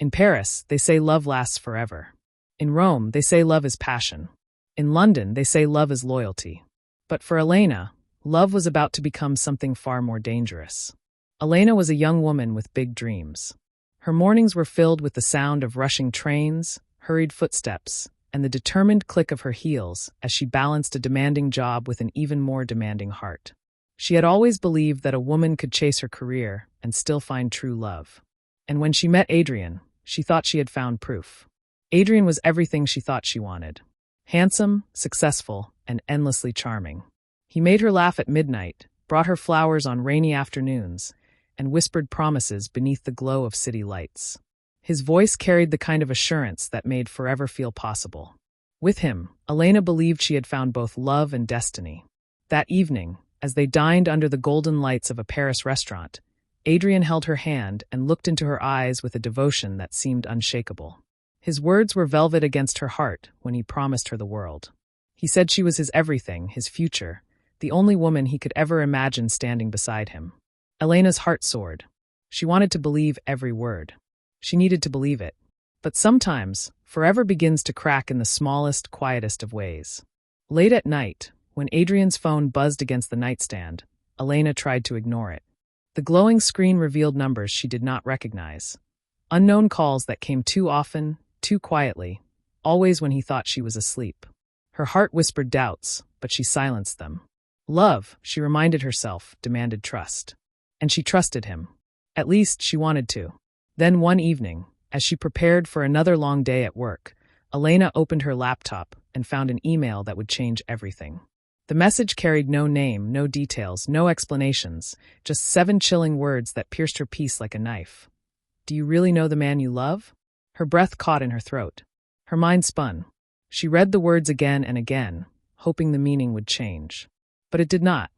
In Paris, they say love lasts forever. In Rome, they say love is passion. In London, they say love is loyalty. But for Elena, love was about to become something far more dangerous. Elena was a young woman with big dreams. Her mornings were filled with the sound of rushing trains, hurried footsteps, and the determined click of her heels as she balanced a demanding job with an even more demanding heart. She had always believed that a woman could chase her career and still find true love. And when she met Adrian, she thought she had found proof. Adrian was everything she thought she wanted. Handsome, successful, and endlessly charming. He made her laugh at midnight, brought her flowers on rainy afternoons, and whispered promises beneath the glow of city lights. His voice carried the kind of assurance that made forever feel possible. With him, Elena believed she had found both love and destiny. That evening, as they dined under the golden lights of a Paris restaurant, Adrian held her hand and looked into her eyes with a devotion that seemed unshakable. His words were velvet against her heart when he promised her the world. He said she was his everything, his future, the only woman he could ever imagine standing beside him. Elena's heart soared. She wanted to believe every word. She needed to believe it. But sometimes, forever begins to crack in the smallest, quietest of ways. Late at night, when Adrian's phone buzzed against the nightstand, Elena tried to ignore it. The glowing screen revealed numbers she did not recognize. Unknown calls that came too often, too quietly, always when he thought she was asleep. Her heart whispered doubts, but she silenced them. Love, she reminded herself, demanded trust. And she trusted him. At least she wanted to. Then one evening, as she prepared for another long day at work, Elena opened her laptop and found an email that would change everything. The message carried no name, no details, no explanations, just 7 chilling words that pierced her peace like a knife. Do you really know the man you love? Her breath caught in her throat. Her mind spun. She read the words again and again, hoping the meaning would change. But it did not.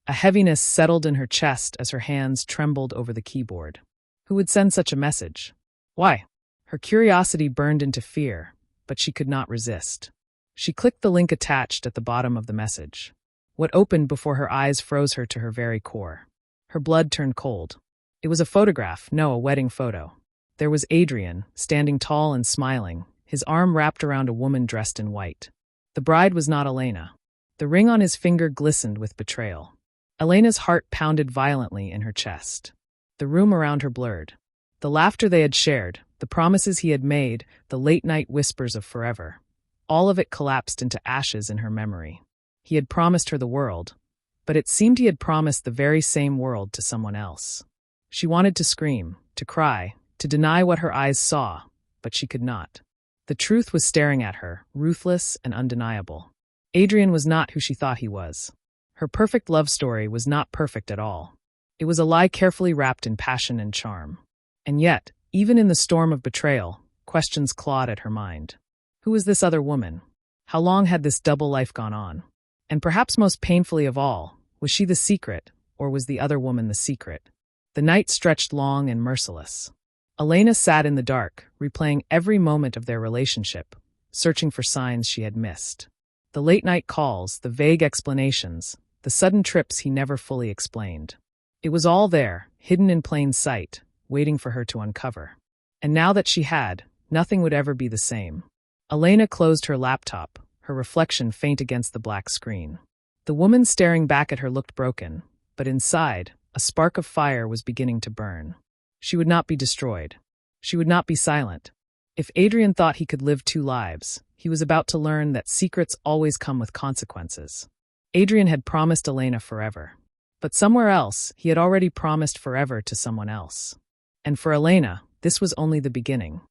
A heaviness settled in her chest as her hands trembled over the keyboard. Who would send such a message? Why? Her curiosity burned into fear, but she could not resist. She clicked the link attached at the bottom of the message. What opened before her eyes froze her to her very core. Her blood turned cold. It was a photograph, no, a wedding photo. There was Adrian, standing tall and smiling, his arm wrapped around a woman dressed in white. The bride was not Elena. The ring on his finger glistened with betrayal. Elena's heart pounded violently in her chest. The room around her blurred. The laughter they had shared, the promises he had made, the late-night whispers of forever. All of it collapsed into ashes in her memory. He had promised her the world, but it seemed he had promised the very same world to someone else. She wanted to scream, to cry, to deny what her eyes saw, but she could not. The truth was staring at her, ruthless and undeniable. Adrian was not who she thought he was. Her perfect love story was not perfect at all. It was a lie carefully wrapped in passion and charm. And yet, even in the storm of betrayal, questions clawed at her mind. Who was this other woman? How long had this double life gone on? And perhaps most painfully of all, was she the secret, or was the other woman the secret? The night stretched long and merciless. Elena sat in the dark, replaying every moment of their relationship, searching for signs she had missed. The late-night calls, the vague explanations, the sudden trips he never fully explained. It was all there, hidden in plain sight, waiting for her to uncover. And now that she had, nothing would ever be the same. Elena closed her laptop, her reflection faint against the black screen. The woman staring back at her looked broken, but inside, a spark of fire was beginning to burn. She would not be destroyed. She would not be silent. If Adrian thought he could live 2 lives, he was about to learn that secrets always come with consequences. Adrian had promised Elena forever. But somewhere else, he had already promised forever to someone else. And for Elena, this was only the beginning.